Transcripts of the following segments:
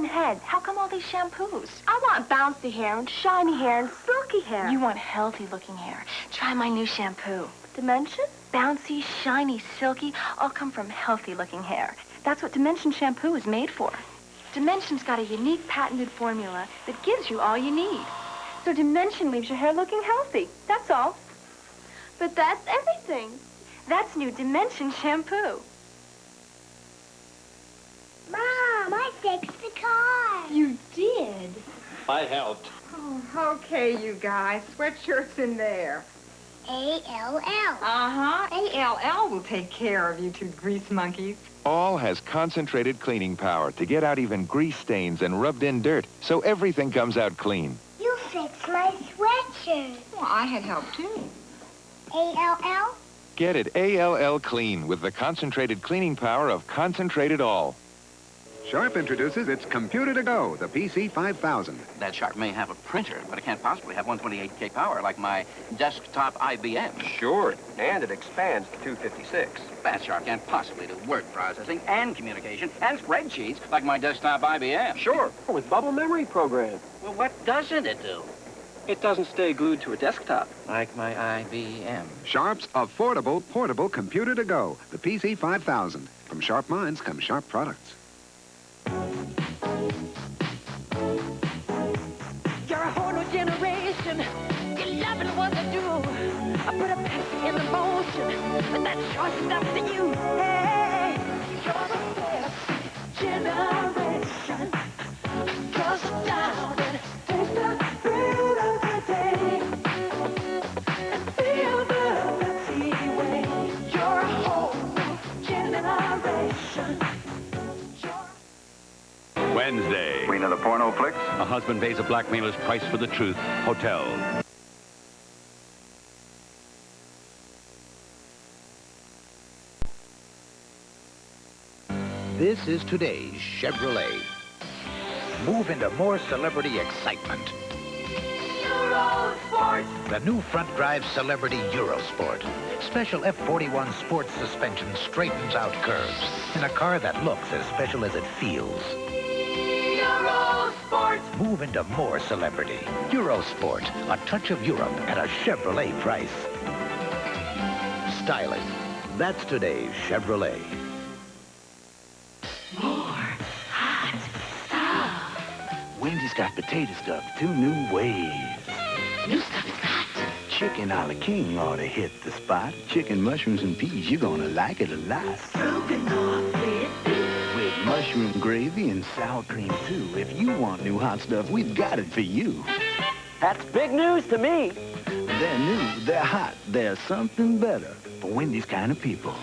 one head. How come all these shampoos? I want bouncy hair and shiny hair and silky hair. You want healthy-looking hair. Try my new shampoo. Dimension? Bouncy, shiny, silky, all come from healthy-looking hair. That's what Dimension shampoo is made for. Dimension's got a unique patented formula that gives you all you need. So Dimension leaves your hair looking healthy. That's all. But that's everything. That's new Dimension shampoo. Mom, I fixed the car. You did? I helped. Oh, okay, you guys. Sweatshirt's in there. A-L-L. Uh-huh. A-L-L will take care of you two grease monkeys. All has concentrated cleaning power to get out even grease stains and rubbed-in dirt, so everything comes out clean. You fixed my sweatshirt. Well, I had help, too. A-L-L? Get it ALL Clean with the concentrated cleaning power of Concentrated All. Sharp introduces its Computer to Go, the PC5000. That Sharp may have a printer, but it can't possibly have 128K power like my desktop IBM. Sure, and it expands to 256. That Sharp can't possibly do word processing and communication and spreadsheets like my desktop IBM. Sure, with bubble memory program. Well, what doesn't it do? It doesn't stay glued to a desktop. Like my IBM. Sharp's affordable, portable Computer to Go, the PC5000. From Sharp minds come Sharp products. You're a whole new generation. You're loving what they do. I put a passion in the motion, but that's your stuff to you. Hey, you're the best generation. 'Cause I'm down and taste the thrill of the day and feel the liberty way. You're a whole new generation. Wednesday. Queen of the porno flicks. A husband pays a blackmailer's price for the truth. Hotel. This is today's Chevrolet. Move into more celebrity excitement. Eurosport. The new front-drive Celebrity Eurosport. Special F41 sports suspension straightens out curves in a car that looks as special as it feels. Eurosport. Move into more celebrity. Eurosport, a touch of Europe at a Chevrolet price. Styling. That's today's Chevrolet. More hot stuff. Wendy's got potato stuff, 2 new ways. New stuff is hot. Chicken a la king ought to hit the spot. Chicken, mushrooms, and peas, you're gonna like it a lot. Stroganoff with mushroom gravy and sour cream, too. If you want new hot stuff, we've got it for you. That's big news to me. They're new, they're hot, they're something better for Wendy's kind of people.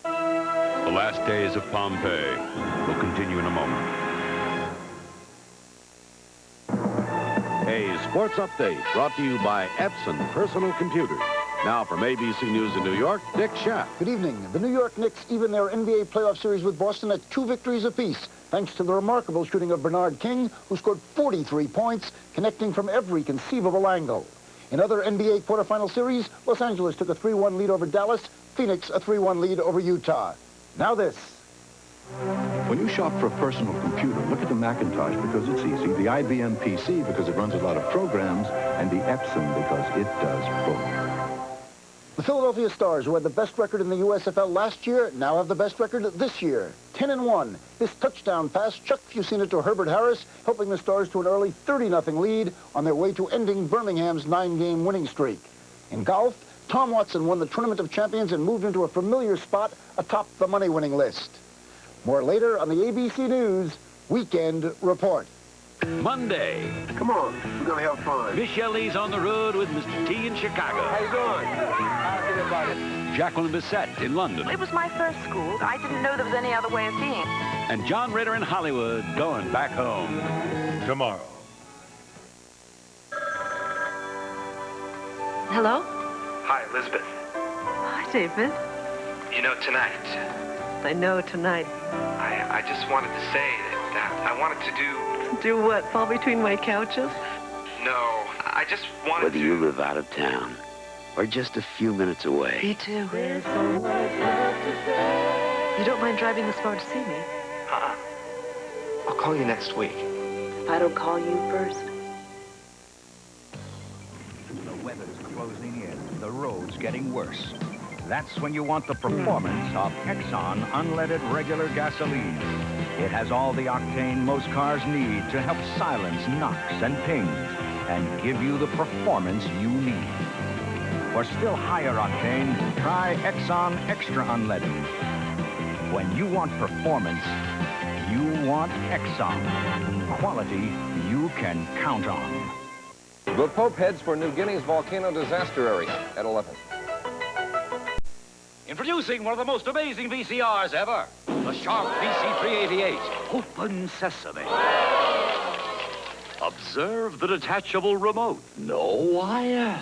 The last days of Pompeii will continue in a moment. A sports update brought to you by Epson Personal Computers. Now from ABC News in New York, Dick Schaff. Good evening. The New York Knicks even their NBA playoff series with Boston at 2 victories apiece, thanks to the remarkable shooting of Bernard King, who scored 43 points, connecting from every conceivable angle. In other NBA quarterfinal series, Los Angeles took a 3-1 lead over Dallas, Phoenix a 3-1 lead over Utah. Now this. When you shop for a personal computer, look at the Macintosh because it's easy, the IBM PC because it runs a lot of programs, and the Epson because it does both. The Philadelphia Stars, who had the best record in the USFL last year, now have the best record this year, 10-1. This touchdown pass, Chuck Fusina to Herbert Harris, helping the Stars to an early 30-0 lead on their way to ending Birmingham's 9-game winning streak. In golf, Tom Watson won the Tournament of Champions and moved into a familiar spot atop the money-winning list. More later on the ABC News Weekend Report. Monday. Come on, we're going to have fun. Michelle's on the road with Mr. T in Chicago. How you doing? How's everybody? Jacqueline Bisset in London. It was my first school. I didn't know there was any other way of being. And John Ritter in Hollywood going back home tomorrow. Hello? Hi, Elizabeth. Hi, David. You know, tonight, I know tonight. I just wanted to say that I wanted to do... Do what? Fall between my couches? No, I just wanted Whether you live out of town or just a few minutes away. Me too. There's so much left to say. You don't mind driving this far to see me? I'll call you next week. If I don't call you first. The weather's closing in. The road's getting worse. That's when you want the performance of Exxon unleaded regular gasoline. It has all the octane most cars need to help silence knocks and pings and give you the performance you need. For still higher octane, try Exxon Extra Unleaded. When you want performance, you want Exxon. Quality you can count on. The Pope heads for New Guinea's volcano disaster area at 11. Introducing one of the most amazing VCRs ever, the Sharp VC388. Open sesame. Observe the detachable remote. No wires.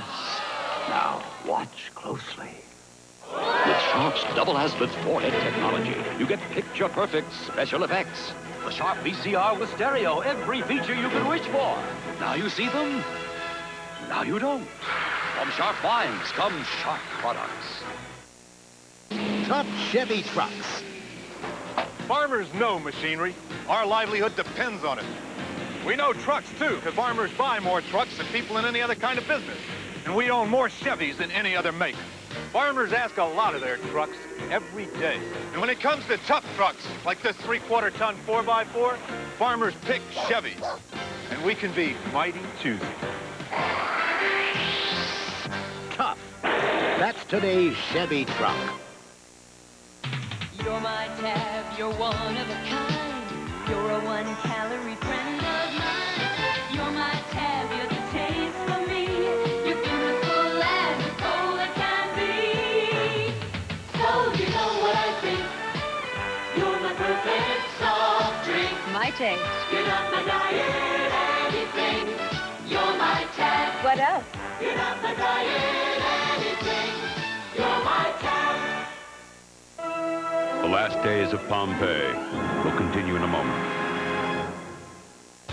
Now, watch closely. With Sharp's double azimuth forehead technology, you get picture-perfect special effects. The Sharp VCR with stereo, every feature you could wish for. Now you see them, now you don't. From Sharp Minds come Sharp products. Tough Chevy trucks. Farmers know machinery. Our livelihood depends on it. We know trucks, too, because farmers buy more trucks than people in any other kind of business. And we own more Chevys than any other make. Farmers ask a lot of their trucks every day. And when it comes to tough trucks, like this 3/4-ton 4x4, farmers pick Chevys. And we can be mighty choosy. Tough. That's today's Chevy truck. You're my tab, you're one of a kind. You're a 1-calorie friend of mine. You're my tab, you're the taste for me. You're beautiful as a cola can be. So you know what I think. You're my perfect soft drink. My taste. You're not my diet anything. You're my tab. What else? You're not my diet anything. You're my tab. The last days of Pompeii will continue in a moment.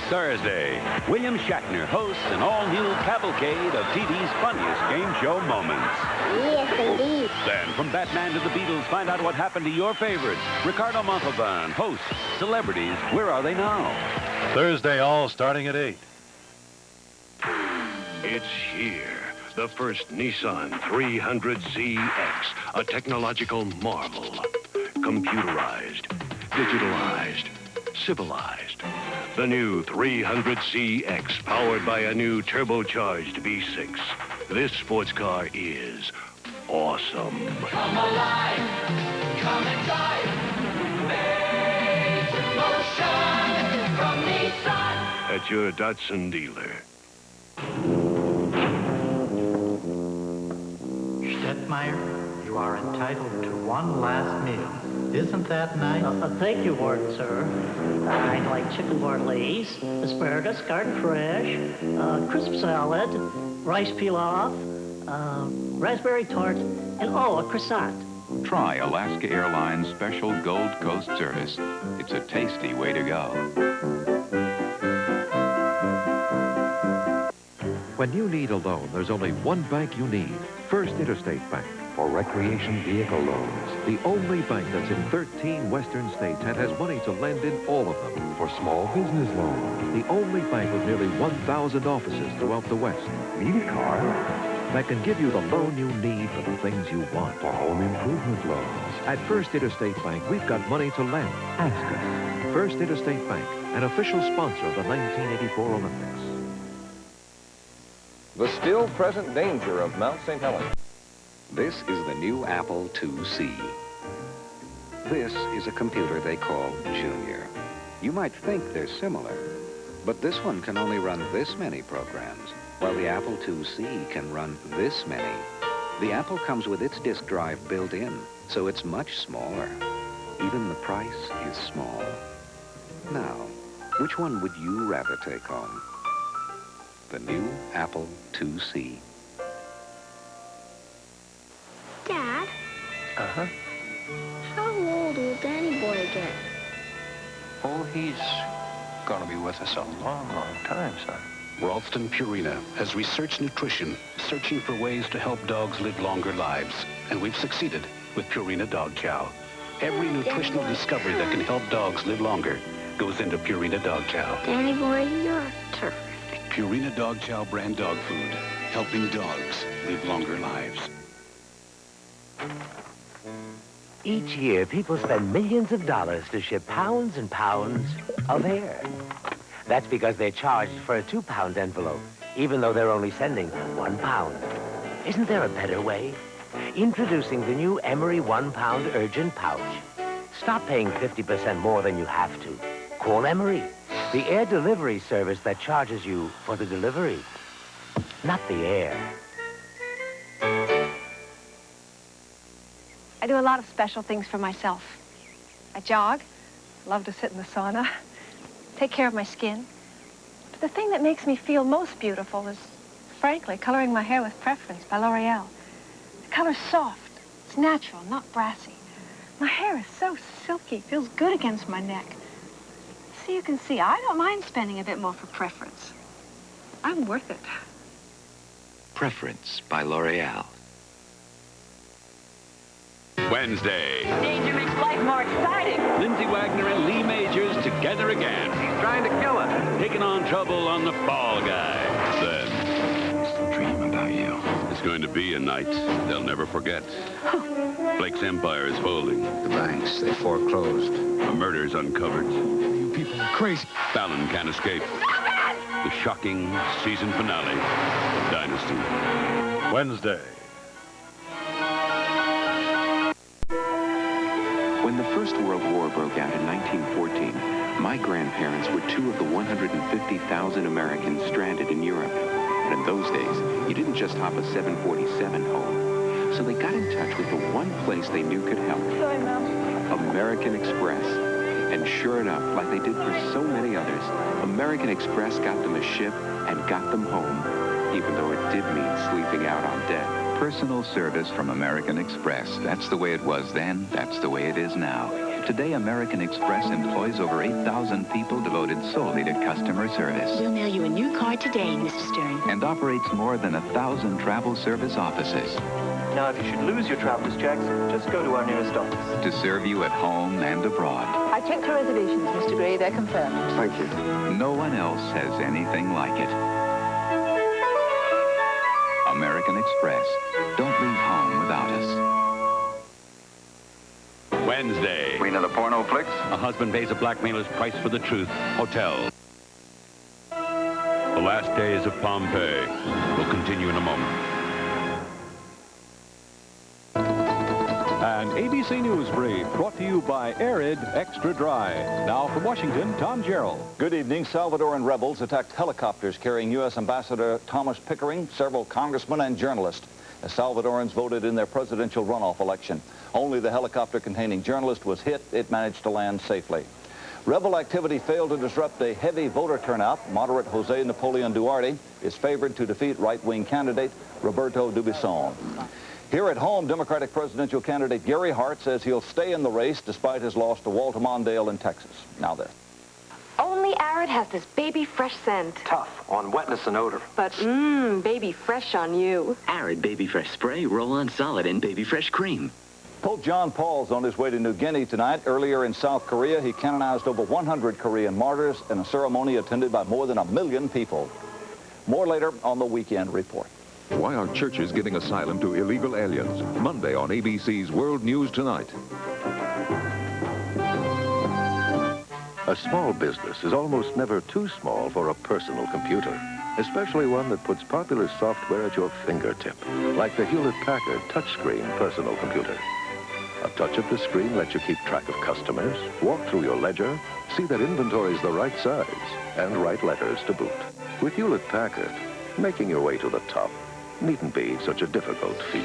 Thursday, William Shatner hosts an all-new cavalcade of TV's funniest game show moments. Yes, indeed. Then, from Batman to the Beatles, find out what happened to your favorites. Ricardo Montalban hosts Celebrities, Where Are They Now? Thursday, all starting at 8. It's here. The first Nissan 300ZX, a technological marvel. Computerized, digitalized, civilized. The new 300ZX, powered by a new turbocharged V6. This sports car is awesome. Come alive, come and drive. Major motion from Nissan. At your Datsun dealer. Stetmeyer, you are entitled to one last meal. Isn't that nice? Thank you, Warden, sir. I'd like chicken bordelaise, asparagus, garden fresh, crisp salad, rice pilaf, raspberry tart, and a croissant. Try Alaska Airlines Special Gold Coast service. It's a tasty way to go. When you need a loan, there's only one bank you need. First Interstate Bank. For recreation vehicle loans. The only bank that's in 13 western states and has money to lend in all of them. For small business loans. The only bank with nearly 1,000 offices throughout the West. Need a car? That can give you the loan you need for the things you want. For home improvement loans. At First Interstate Bank, we've got money to lend. Ask us. First Interstate Bank, an official sponsor of the 1984 Olympics. The still present danger of Mount St. Helens. This is the new Apple IIc. This is a computer they call Junior. You might think they're similar, but this one can only run this many programs, while the Apple IIc can run this many. The Apple comes with its disk drive built in, so it's much smaller. Even the price is small. Now, which one would you rather take home? The new Apple IIc. Dad, Uh-huh. how old will Danny Boy get? Oh, he's gonna be with us a long, long time, son. Ralston Purina has researched nutrition, searching for ways to help dogs live longer lives. And we've succeeded with Purina Dog Chow. Every nutritional discovery that can help dogs live longer goes into Purina Dog Chow. Danny boy, you're terrific. Purina Dog Chow brand dog food, helping dogs live longer lives. Each year, people spend millions of dollars to ship pounds and pounds of hair. That's because they're charged for a 2-pound envelope, even though they're only sending 1 pound. Isn't there a better way? Introducing the new Emery 1-pound urgent pouch. Stop paying 50% more than you have to. Call Emery, the air delivery service that charges you for the delivery, not the air. I do a lot of special things for myself. I jog, love to sit in the sauna, take care of my skin. But the thing that makes me feel most beautiful is, frankly, coloring my hair with Preference by L'Oreal. The color's soft. It's natural, not brassy. My hair is so silky, feels good against my neck. So you can see, I don't mind spending a bit more for Preference. I'm worth it. Preference by L'Oreal. Wednesday. Danger makes life more exciting. Lindsay Wagner and Lee Majors together again. He's trying to kill us. Taking on trouble on the Fall Guy. Then, I still dream about you. it's going to be a night they'll never forget. Blake's empire is folding. The banks, they foreclosed. A murder's uncovered. You people are crazy. Fallon can't escape. The shocking season finale of Dynasty. Wednesday. When the First World War broke out in 1914, my grandparents were 2 of the 150,000 Americans stranded in Europe. But in those days, you didn't just hop a 747 home. So they got in touch with the one place they knew could help. Sorry, Mom. American Express. And sure enough, like they did for so many others, American Express got them a ship and got them home, even though it did mean sleeping out on deck. Personal service from American Express. That's the way it was then. That's the way it is now. Today, American Express employs over 8,000 people devoted solely to customer service. We'll mail you a new card today, Mr. Stern. And operates more than 1,000 travel service offices. Now, if you should lose your traveler's checks, just go to our nearest office. To serve you at home and abroad. I checked your reservations, Mr. Gray. They're confirmed. Thank you. No one else has anything like it. American Express. Don't leave home without us. Wednesday. Queen of the porno flicks. A husband pays a blackmailer's price for the truth. Hotel. The last days of Pompeii will continue in a moment. An ABC News Brief brought to you by Arid Extra Dry. Now from Washington, Tom Gerald. Good evening. Salvadoran rebels attacked helicopters carrying U.S. Ambassador Thomas Pickering, several congressmen, and journalists as Salvadorans voted in their presidential runoff election. Only the helicopter containing journalists was hit. It managed to land safely. Rebel activity failed to disrupt a heavy voter turnout. Moderate Jose Napoleon Duarte is favored to defeat right-wing candidate Roberto Dubuisson. Here at home, Democratic presidential candidate Gary Hart says he'll stay in the race despite his loss to Walter Mondale in Texas. Now this. Only Arid has this baby fresh scent. Tough on wetness and odor. But baby fresh on you. Arid Baby Fresh Spray, roll-on solid, and Baby Fresh Cream. Pope John Paul's on his way to New Guinea tonight. Earlier in South Korea, he canonized over 100 Korean martyrs in a ceremony attended by more than 1 million people. More later on the Weekend Report. Why are churches giving asylum to illegal aliens? Monday on ABC's World News Tonight. A small business is almost never too small for a personal computer, especially one that puts popular software at your fingertip, like the Hewlett-Packard touchscreen personal computer. A touch of the screen lets you keep track of customers, walk through your ledger, see that inventory is the right size, and write letters to boot. With Hewlett-Packard, making your way to the top needn't be such a difficult feat.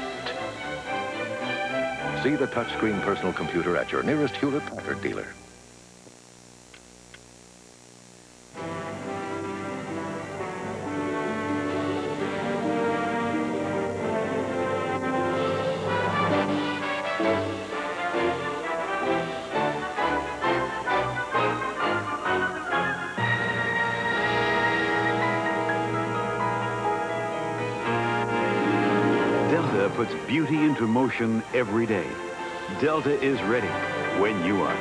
See the touchscreen personal computer at your nearest Hewlett-Packard dealer. Delta puts beauty into motion every day. Delta is ready when you are.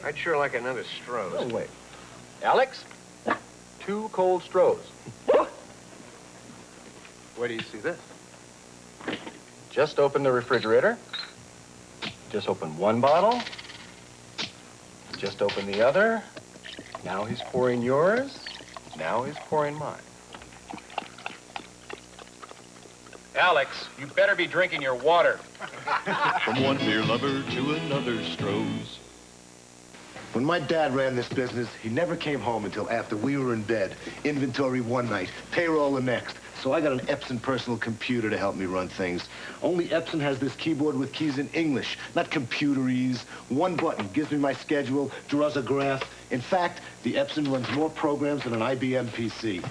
I'd sure like another Stroh's. Oh, wait. Alex? 2 cold Stroh's. Where do you see this? Just open the refrigerator. Just open one bottle. Just open the other. Now he's pouring yours. Now he's pouring mine. Alex, you better be drinking your water. From one beer lover to another Stroh's. When my dad ran this business, he never came home until after we were in bed. Inventory one night, payroll the next. So I got an Epson personal computer to help me run things. Only Epson has this keyboard with keys in English, not computerese. One button gives me my schedule, draws a graph. In fact, the Epson runs more programs than an IBM PC.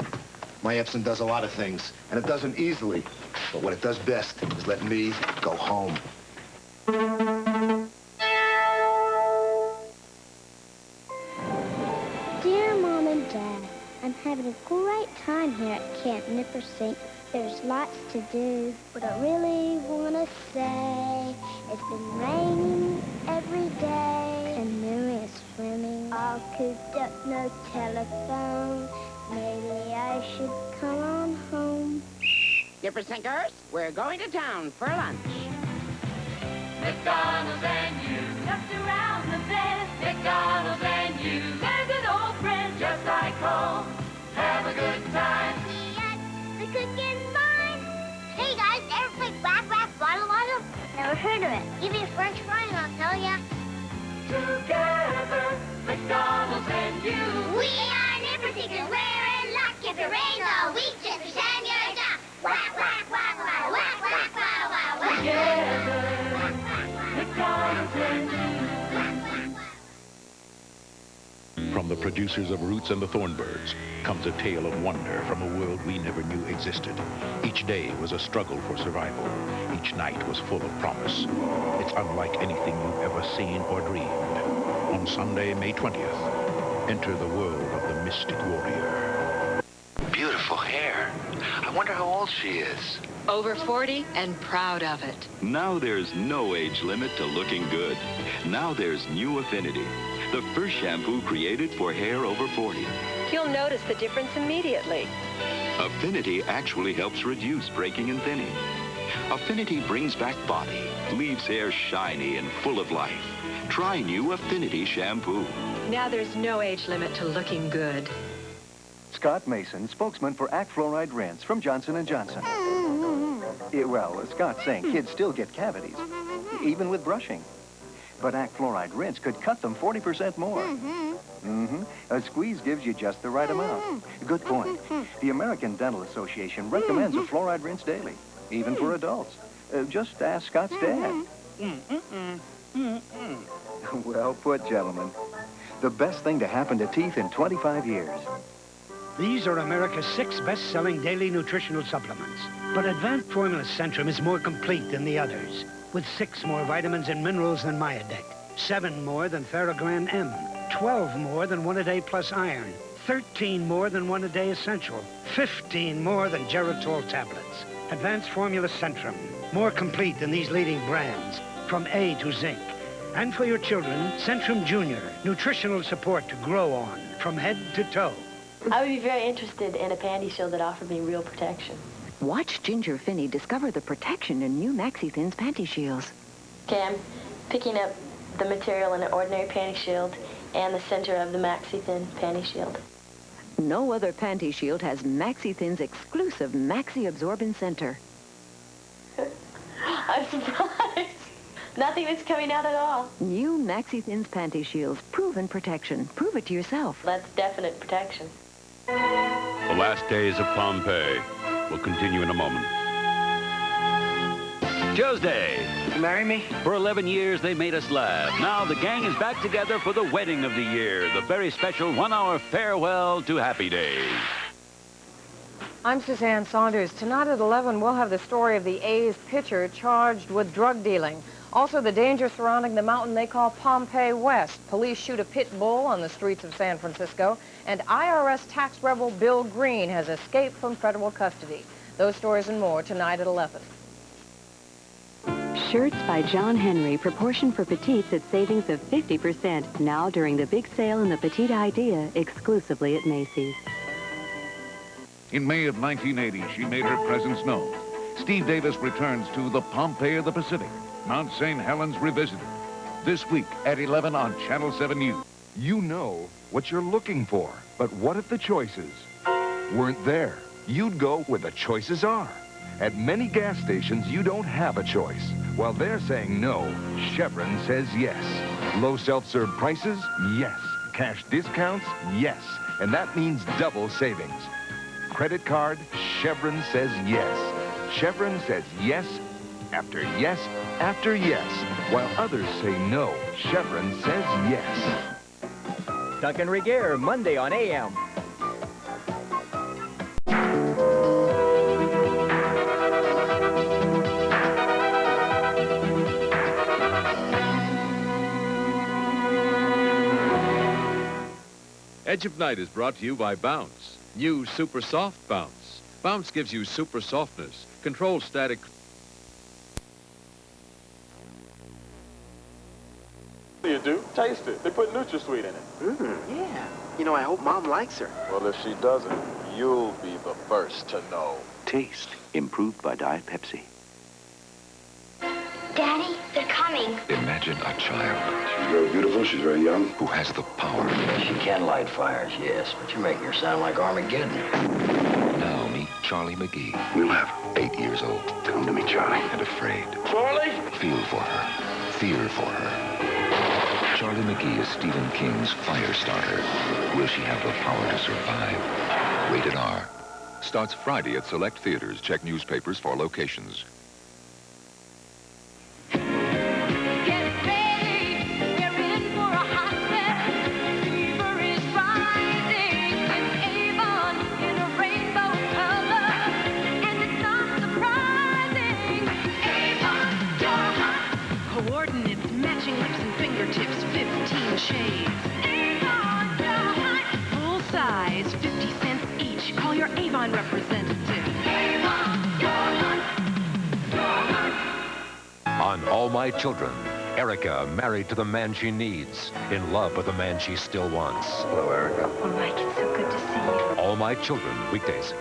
My Epson does a lot of things, and it does them easily. But what it does best is let me go home. Dear Mom and Dad, I'm having a great time here at Camp Nippersink. There's lots to do. What I really want to say, it's been raining every day. Canoeing, swimming, all cooped up, no telephone. Maybe I should come on home. Nippersinkers, we're going to town for lunch. McDonald's and you, just around the bend. McDonald's and you, there's an old friend just like home. Have a good time. The cooking's fine. Hey guys, ever play Whack Whack Bottle Waddle? Never heard of it. Give me a French fry and I'll tell ya. Together, McDonald's and you. We are Nippersinkers, wearing luck. If it rains all week, just pretend you're a duck. Whack, whack, whack, whack, whack, whack, whack, whack, whack. Together, McDonald's and you. From the producers of Roots and the Thornbirds comes a tale of wonder from a world we never knew existed. Each day was a struggle for survival. Each night was full of promise. It's unlike anything you've ever seen or dreamed. On Sunday, May 20th, enter the world of the Mystic Warrior. Beautiful hair. I wonder how old she is. Over 40 and proud of it. Now there's no age limit to looking good. Now there's New Affinity, the first shampoo created for hair over 40. You'll notice the difference immediately. Affinity actually helps reduce breaking and thinning. Affinity brings back body, leaves hair shiny and full of life. Try New Affinity shampoo. Now there's no age limit to looking good. Scott Mason, spokesman for Act Fluoride Rinse from Johnson & Johnson. Well, Scott's saying kids still get cavities, even with brushing. But Act Fluoride Rinse could cut them 40% more. A squeeze gives you just the right amount. Good point. The American Dental Association recommends a fluoride rinse daily, even for adults. Just ask Scott's dad. Well put, gentlemen. The best thing to happen to teeth in 25 years. These are America's 6 best-selling daily nutritional supplements. But Advanced Formula Centrum is more complete than the others, with 6 more vitamins and minerals than Myadect, 7 more than Theragram M, 12 more than One A Day Plus Iron, 13 more than One A Day Essential, 15 more than Geritol tablets. Advanced Formula Centrum, more complete than these leading brands, from A to Zinc. And for your children, Centrum Junior, nutritional support to grow on, from head to toe. I would be very interested in a panty shield that offered me real protection. Watch Ginger Finney discover the protection in new Maxi Thins panty shields. Okay, I'm picking up the material in an ordinary panty shield and the center of the Maxi Thin panty shield. No other panty shield has Maxi Thins exclusive Maxi Absorbent Center. I'm surprised. Nothing is coming out at all. New Maxi Thins panty shields, proven protection. Prove it to yourself. That's definite protection. The last days of Pompeii will continue in a moment. Tuesday. You marry me? For 11 years, they made us laugh. Now the gang is back together for the wedding of the year, the very special 1-hour farewell to Happy Days. I'm Suzanne Saunders. Tonight at 11, we'll have the story of the A's pitcher charged with drug dealing. Also, the danger surrounding the mountain they call Pompeii West. Police shoot a pit bull on the streets of San Francisco. And IRS tax rebel Bill Green has escaped from federal custody. Those stories and more tonight at 11. Shirts by John Henry, proportion for petites at savings of 50%. Now during the big sale in the Petite Idea, exclusively at Macy's. In May of 1980, she made her presence known. Steve Davis returns to the Pompeii of the Pacific, Mount St. Helens Revisited. This week at 11 on Channel 7 News. You know what you're looking for, but what if the choices weren't there? You'd go where the choices are. At many gas stations, you don't have a choice. While they're saying no, Chevron says yes. Low self-serve prices? Yes. Cash discounts? Yes. And that means double savings. Credit card? Chevron says yes. Chevron says yes after yes after yes. While others say no, Chevron says yes. Duncan Regehr, Monday on AM. Edge of Night is brought to you by Bounce. New Super Soft Bounce. Bounce gives you super softness, controls static. You do? Taste it. They put NutraSweet in it. Yeah. You know, I hope Mom likes her. Well, if she doesn't, you'll be the first to know. Taste improved by Diet Pepsi. Daddy, they're coming. Imagine a child. She's very beautiful. She's very young. Who has the power. She can light fires, yes, but you're making her sound like Armageddon. Now meet Charlie McGee. We'll have her. 8 years old. Come to me, Charlie. And afraid. Charlie! Feel for her. Fear for her. Charlie McGee is Stephen King's Firestarter. Will she have the power to survive? Rated R. Starts Friday at select theaters. Check newspapers for locations. Coordinates, matching lips and fingertips, 15 shades. Full size, 50 cents each. Call your Avon representative. On All My Children, Erica married to the man she needs, in love with the man she still wants. Hello, Erica. Oh, Mike, it's so good to see you. All My Children, weekdays.